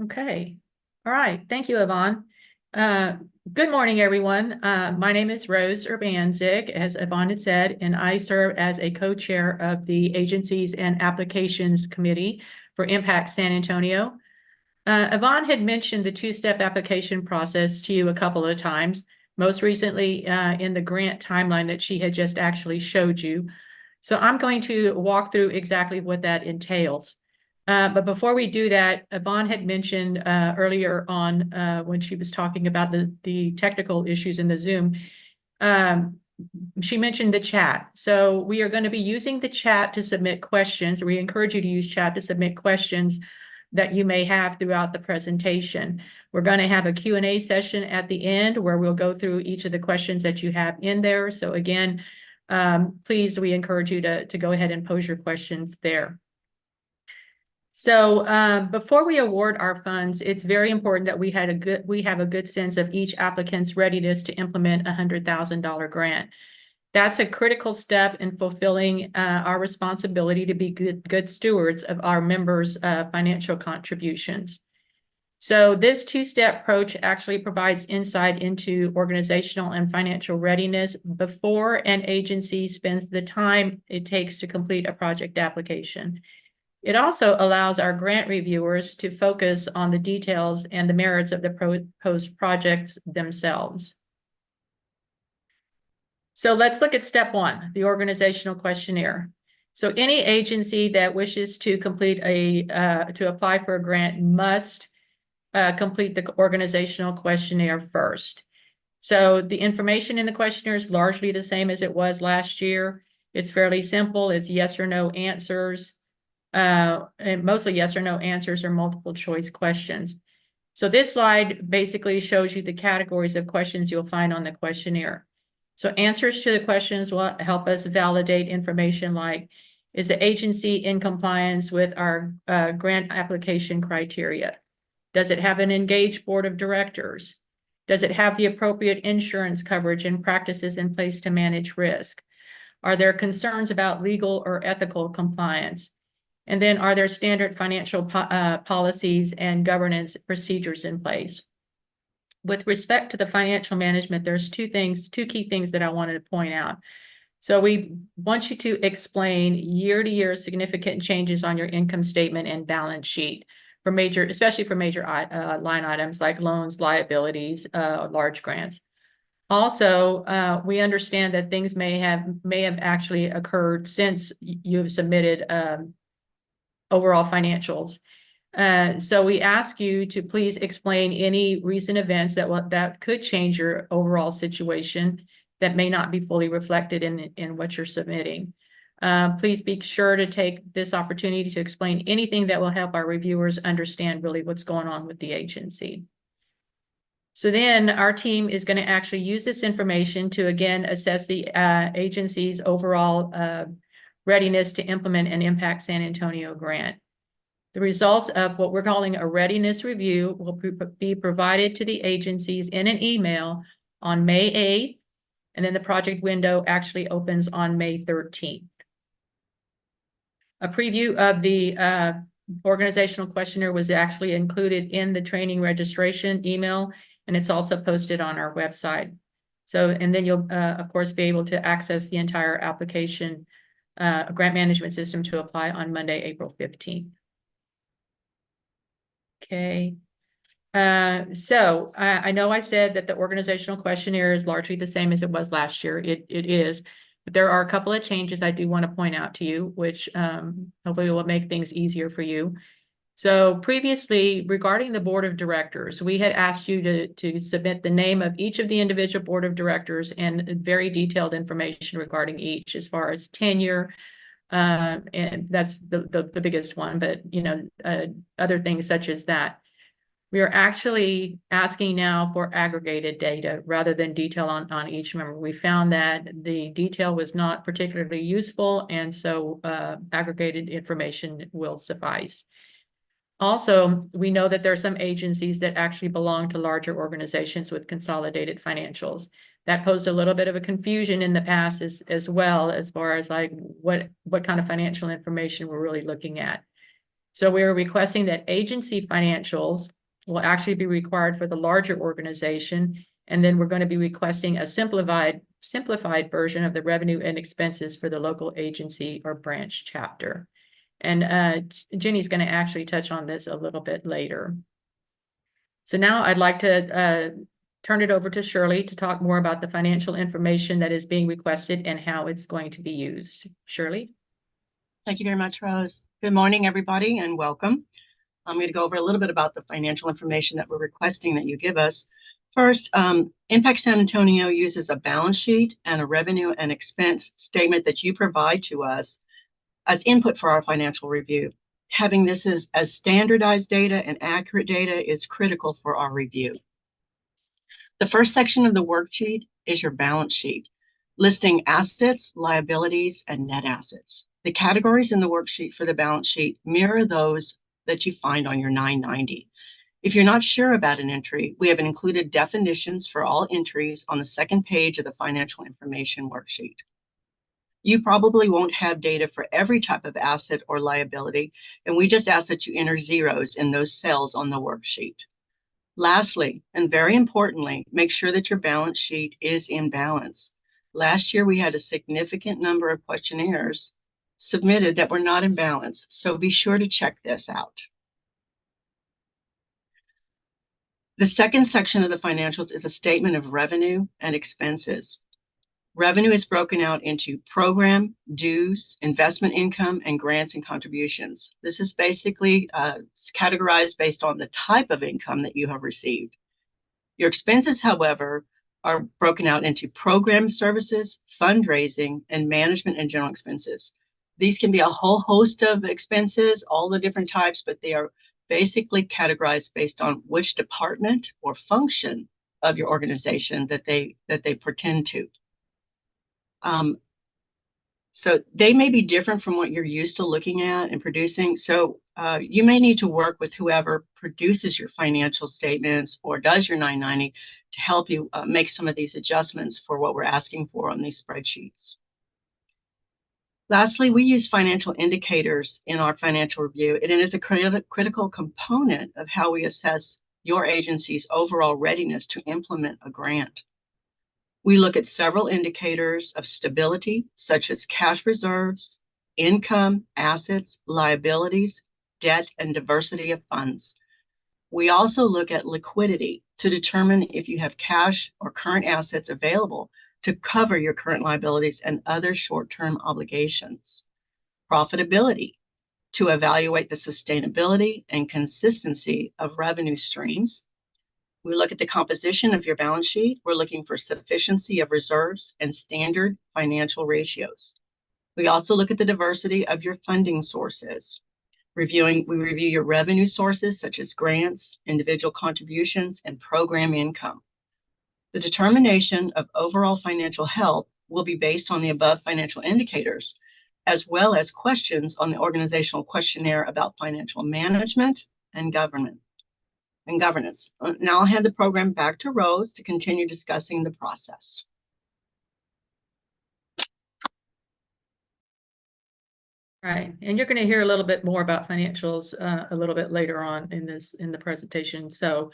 Okay. All right. Thank you, Yvonne. Uh, Good morning, everyone. My name is Rose Urbanzik, as Yvonne had said, and I serve as a co-chair of the Agencies and Applications Committee for Impact San Antonio. Yvonne had mentioned the two-step application process to you a couple of times, most recently in the grant timeline that she had just actually showed you. So I'm going to walk through exactly what that entails. But before we do that, Yvonne had mentioned earlier on when she was talking about the technical issues in the Zoom, um, she mentioned the chat. So we are going to be using the chat to submit questions. We encourage you to use chat to submit questions that you may have throughout the presentation. We're going to have a Q&A session at the end where we'll go through each of the questions that you have in there. So again, please, we encourage you to go ahead and pose your questions there. So before we award our funds, it's very important that we have a good sense of each applicant's readiness to implement a $100,000 grant. That's a critical step in fulfilling our responsibility to be good stewards of our members' financial contributions. So this two-step approach actually provides insight into organizational and financial readiness before an agency spends the time it takes to complete a project application. It also allows our grant reviewers to focus on the details and the merits of the proposed projects themselves. So let's look at step one, the organizational questionnaire. So any agency that wishes to complete to apply for a grant must complete the organizational questionnaire first. So the information in the questionnaire is largely the same as it was last year. It's fairly simple. It's yes or no answers. And mostly yes or no answers or multiple choice questions. So this slide basically shows you the categories of questions you'll find on the questionnaire. So answers to the questions will help us validate information like, is the agency in compliance with our grant application criteria? Does it have an engaged board of directors? Does it have the appropriate insurance coverage and practices in place to manage risk? Are there concerns about legal or ethical compliance? And then are there standard financial policies and governance procedures in place? With respect to the financial management, there's two key things that I wanted to point out. So we want you to explain year-to-year significant changes on your income statement and balance sheet for especially for major line items like loans, liabilities, large grants. Also, we understand that things may have actually occurred since you've submitted overall financials. So we ask you to please explain any recent events that could change your overall situation that may not be fully reflected in what you're submitting. Please be sure to take this opportunity to explain anything that will help our reviewers understand really what's going on with the agency. So then our team is going to actually use this information to again assess the agency's overall readiness to implement an Impact San Antonio grant. The results of what we're calling a readiness review will be provided to the agencies in an email on May 8th, and then the project window actually opens on May 13th. A preview of the organizational questionnaire was actually included in the training registration email, and it's also posted on our website. So, and then you'll, of course, be able to access the entire application grant management system to apply on Monday, April 15th. Okay. So I know I said that the organizational questionnaire is largely the same as it was last year. It is, but there are a couple of changes I do want to point out to you, which hopefully will make things easier for you. So previously, regarding the board of directors, we had asked you to submit the name of each of the individual board of directors and very detailed information regarding each as far as tenure, and that's the biggest one, but other things such as that. We are actually asking now for aggregated data rather than detail on each member. We found that the detail was not particularly useful, and so aggregated information will suffice. Also, we know that there are some agencies that actually belong to larger organizations with consolidated financials. That posed a little bit of a confusion in the past as well, as far as like what kind of financial information we're really looking at. So we're requesting that agency financials will actually be required for the larger organization. And then we're going to be requesting a simplified version of the revenue and expenses for the local agency or branch chapter. And Jenny's going to actually touch on this a little bit later. So now I'd like to turn it over to Shirley to talk more about the financial information that is being requested and how it's going to be used. Shirley? Thank you very much, Rose. Good morning, everybody, and welcome. I'm going to go over a little bit about the financial information that we're requesting that you give us. First, Impact San Antonio uses a balance sheet and a revenue and expense statement that you provide to us as input for our financial review. Having this as standardized data and accurate data is critical for our review. The first section of the worksheet is your balance sheet, listing assets, liabilities, and net assets. The categories in the worksheet for the balance sheet mirror those that you find on your 990. If you're not sure about an entry, we have included definitions for all entries on the second page of the financial information worksheet. You probably won't have data for every type of asset or liability, and we just ask that you enter zeros in those cells on the worksheet. Lastly, and very importantly, make sure that your balance sheet is in balance. Last year, we had a significant number of questionnaires submitted that were not in balance, so be sure to check this out. The second section of the financials is a statement of revenue and expenses. Revenue is broken out into program, dues, investment income, and grants and contributions. This is basically categorized based on the type of income that you have received. Your expenses, however, are broken out into program services, fundraising, and management and general expenses. These can be a whole host of expenses, all the different types, but they are basically categorized based on which department or function of your organization that they pertain to. So they may be different from what you're used to looking at and producing. So you may need to work with whoever produces your financial statements or does your 990 to help you make some of these adjustments for what we're asking for on these spreadsheets. Lastly, we use financial indicators in our financial review, and it is a critical component of how we assess your agency's overall readiness to implement a grant. We look at several indicators of stability, such as cash reserves, income, assets, liabilities, debt, and diversity of funds. We also look at liquidity to determine if you have cash or current assets available to cover your current liabilities and other short-term obligations. Profitability, to evaluate the sustainability and consistency of revenue streams. We look at the composition of your balance sheet. We're looking for sufficiency of reserves and standard financial ratios. We also look at the diversity of your funding sources. We review your revenue sources such as grants, individual contributions, and program income. The determination of overall financial health will be based on the above financial indicators, as well as questions on the organizational questionnaire about financial management and governance. Now I'll hand the program back to Rose to continue discussing the process. Right, and you're going to hear a little bit more about financials a little bit later on in the presentation. So,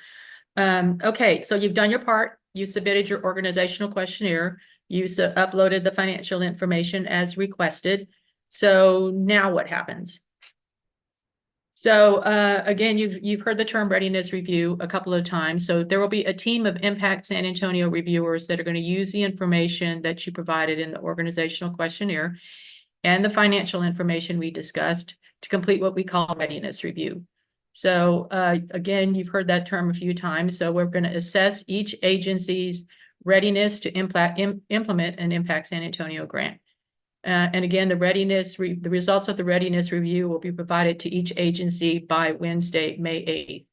okay, so you've done your part. You submitted your organizational questionnaire. You uploaded the financial information as requested. So now what happens? So again, you've heard the term readiness review a couple of times. So there will be a team of Impact San Antonio reviewers that are going to use the information that you provided in the organizational questionnaire and the financial information we discussed to complete what we call readiness review. So again, you've heard that term a few times. So we're going to assess each agency's readiness to implement an Impact San Antonio grant. And again, the results of the readiness review will be provided to each agency by Wednesday, May 8th.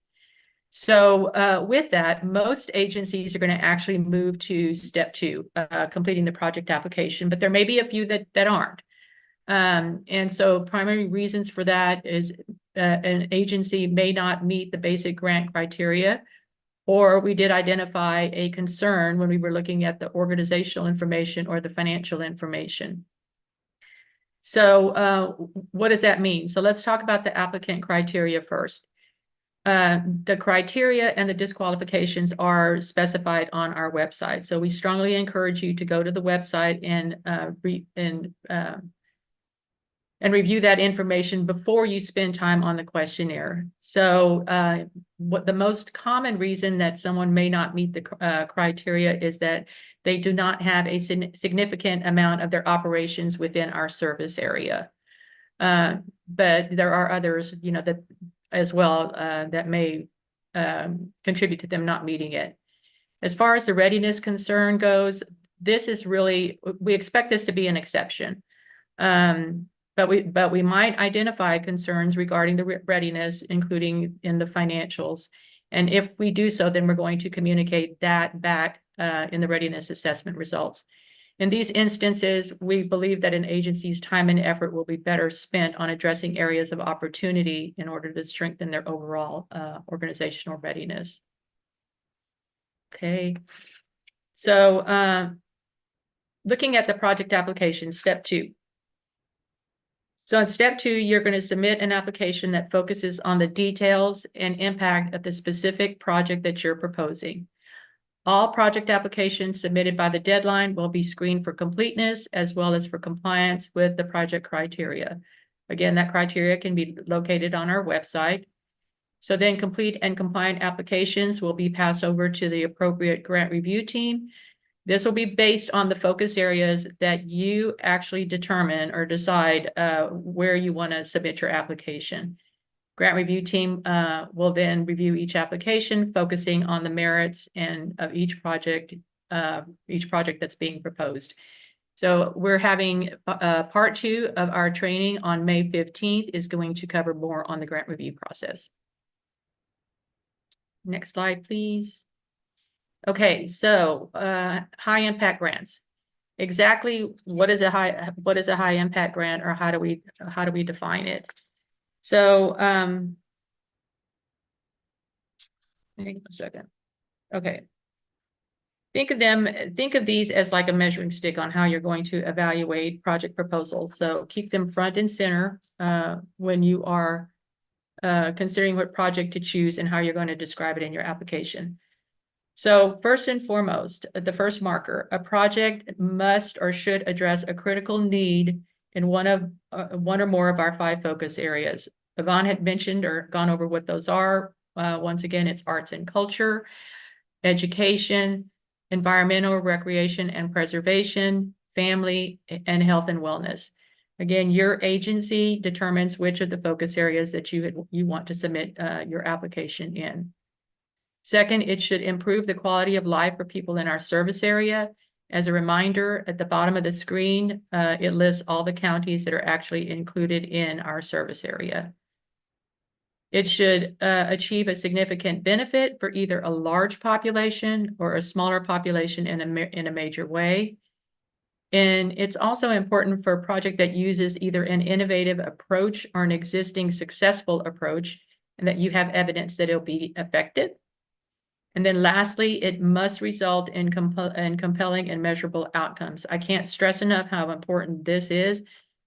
So with that, most agencies are going to actually move to step 2, completing the project application, but there may be a few that aren't. And so primary reasons for that is an agency may not meet the basic grant criteria, or we did identify a concern when we were looking at the organizational information or the financial information. So what does that mean? So let's talk about the applicant criteria first. The criteria and the disqualifications are specified on our website. So we strongly encourage you to go to the website and review that information before you spend time on the questionnaire. So what the most common reason that someone may not meet the criteria is that they do not have a significant amount of their operations within our service area. But there are others, you know, that as well that may contribute to them not meeting it. As far as the readiness concern goes, this is really, we expect this to be an exception. But we might identify concerns regarding the readiness, including in the financials. And if we do so, then we're going to communicate that back in the readiness assessment results. In these instances, we believe that an agency's time and effort will be better spent on addressing areas of opportunity in order to strengthen their overall organizational readiness. Okay, so looking at the project application, step 2. So in step 2, you're going to submit an application that focuses on the details and impact of the specific project that you're proposing. All project applications submitted by the deadline will be screened for completeness as well as for compliance with the project criteria. Again, that criteria can be located on our website. So then complete and compliant applications will be passed over to the appropriate grant review team. This will be based on the focus areas that you actually determine or decide where you want to submit your application. Grant review team will then review each application, focusing on the merits and of each project that's being proposed. So we're having part 2 of our training on May 15th is going to cover more on the grant review process. Next slide, please. Okay, so high impact grants. Exactly what is a high impact grant, or how do we define it? So hang on a second. Okay. Think of these as like a measuring stick on how you're going to evaluate project proposals. So keep them front and center when you are considering what project to choose and how you're going to describe it in your application. So first and foremost, the first marker, a project must or should address a critical need in one or more of our 5 focus areas. Yvonne had mentioned or gone over what those are. Once again, it's arts and culture, education, environmental, recreation and preservation, family, and health and wellness. Again, your agency determines which of the focus areas that you want to submit your application in. Second, it should improve the quality of life for people in our service area. As a reminder, at the bottom of the screen, it lists all the counties that are actually included in our service area. It should achieve a significant benefit for either a large population or a smaller population in a major way. And it's also important for a project that uses either an innovative approach or an existing successful approach, and that you have evidence that it'll be effective. And then lastly, it must result in compelling and measurable outcomes. I can't stress enough how important this is.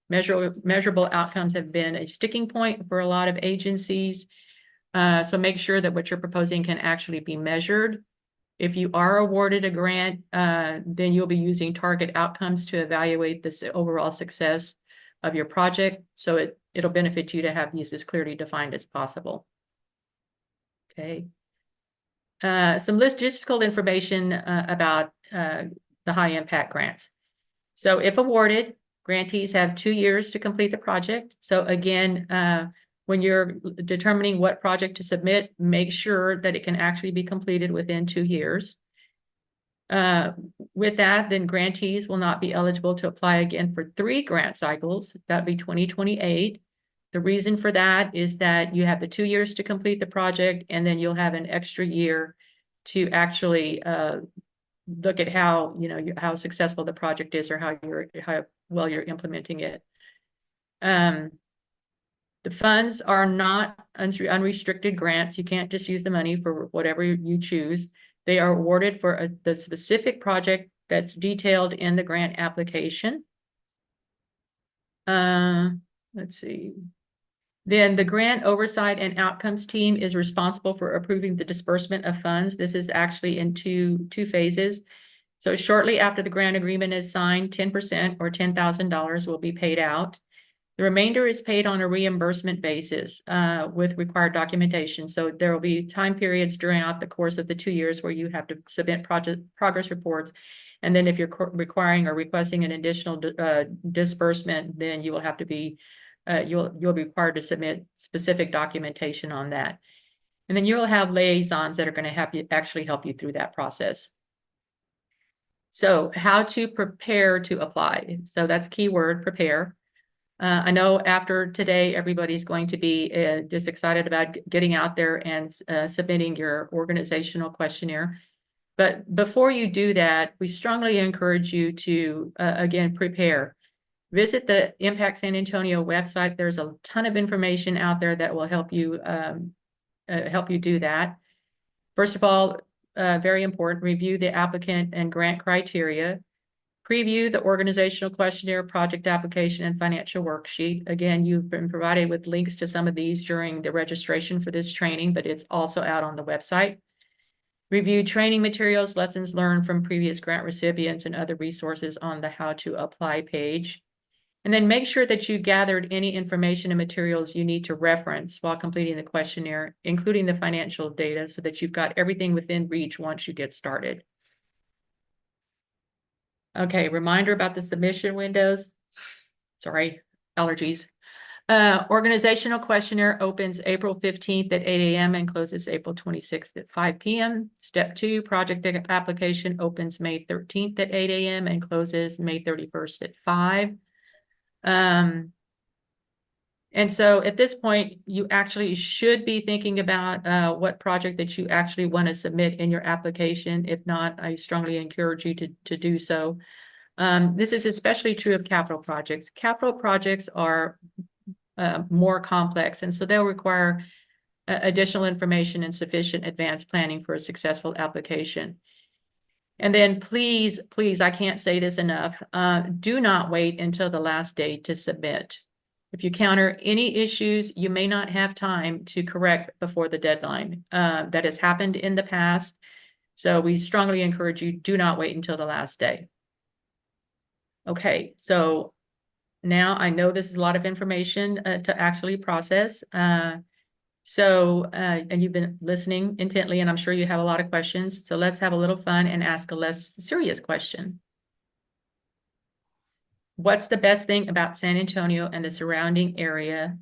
Measurable outcomes have been a sticking point for a lot of agencies. So make sure that what you're proposing can actually be measured. If you are awarded a grant, then you'll be using target outcomes to evaluate the overall success of your project. So it'll benefit you to have these as clearly defined as possible. Okay. Some logistical information about the high impact grants. So if awarded, grantees have 2 years to complete the project. So again, when you're determining what project to submit, make sure that it can actually be completed within 2 years. With that, then grantees will not be eligible to apply again for 3 grant cycles. That'd be 2028. The reason for that is that you have the 2 years to complete the project, and then you'll have an extra year to actually look at how, you know, how successful the project is, or how well you're implementing it. The funds are not unrestricted grants. You can't just use the money for whatever you choose. They are awarded for the specific project that's detailed in the grant application. Let's see. Then the grant oversight and outcomes team is responsible for approving the disbursement of funds. This is actually in two phases. So shortly after the grant agreement is signed, 10% or $10,000 will be paid out. The remainder is paid on a reimbursement basis with required documentation. So there will be time periods throughout the course of the 2 years where you have to submit project progress reports. And then if you're requiring or requesting an additional disbursement, then you will have to be you'll be required to submit specific documentation on that. And then you'll have liaisons that are going to actually help you through that process. So how to prepare to apply. So that's keyword, prepare. I know after today, everybody's going to be just excited about getting out there and submitting your organizational questionnaire. But before you do that, we strongly encourage you to, again, prepare. Visit the Impact San Antonio website. There's a ton of information out there that will help you do that. First of all, very important, review the applicant and grant criteria. Preview the organizational questionnaire, project application, and financial worksheet. Again, you've been provided with links to some of these during the registration for this training, but it's also out on the website. Review training materials, lessons learned from previous grant recipients, and other resources on the How to Apply page. And then make sure that you gathered any information and materials you need to reference while completing the questionnaire, including the financial data, so that you've got everything within reach once you get started. Okay, reminder about the submission windows. Sorry, allergies. Organizational questionnaire opens April 15th at 8 a.m. and closes April 26th at 5 p.m. Step 2, project application opens May 13th at 8 a.m. and closes May 31st at 5. And so at this point, you actually should be thinking about what project that you actually want to submit in your application. If not, I strongly encourage you to do so. This is especially true of capital projects. Capital projects are more complex, and so they'll require additional information and sufficient advanced planning for a successful application. And then please, please, I can't say this enough, do not wait until the last day to submit. If you encounter any issues, you may not have time to correct before the deadline. That has happened in the past. So we strongly encourage you, do not wait until the last day. Okay, so now I know this is a lot of information to actually process. And you've been listening intently, and I'm sure you have a lot of questions. So let's have a little fun and ask a less serious question. What's the best thing about San Antonio and the surrounding area?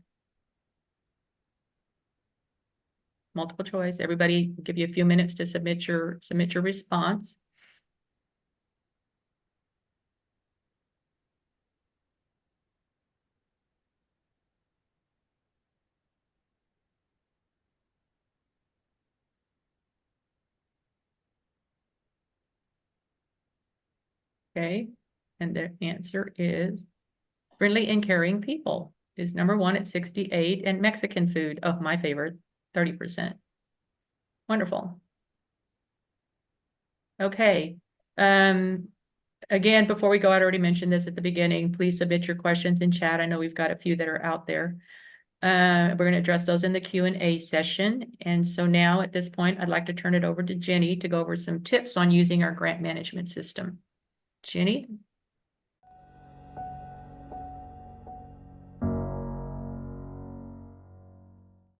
Multiple choice. Everybody, give you a few minutes to submit your response. Okay, and the answer is friendly and caring people is number 1 at 68, and Mexican food, oh, my favorite, 30%. Wonderful. Okay. Again, before we go, I already mentioned this at the beginning, please submit your questions in chat. I know we've got a few that are out there. We're going to address those in the Q&A session. And so now at this point, I'd like to turn it over to Jenny to go over some tips on using our grant management system. Jenny?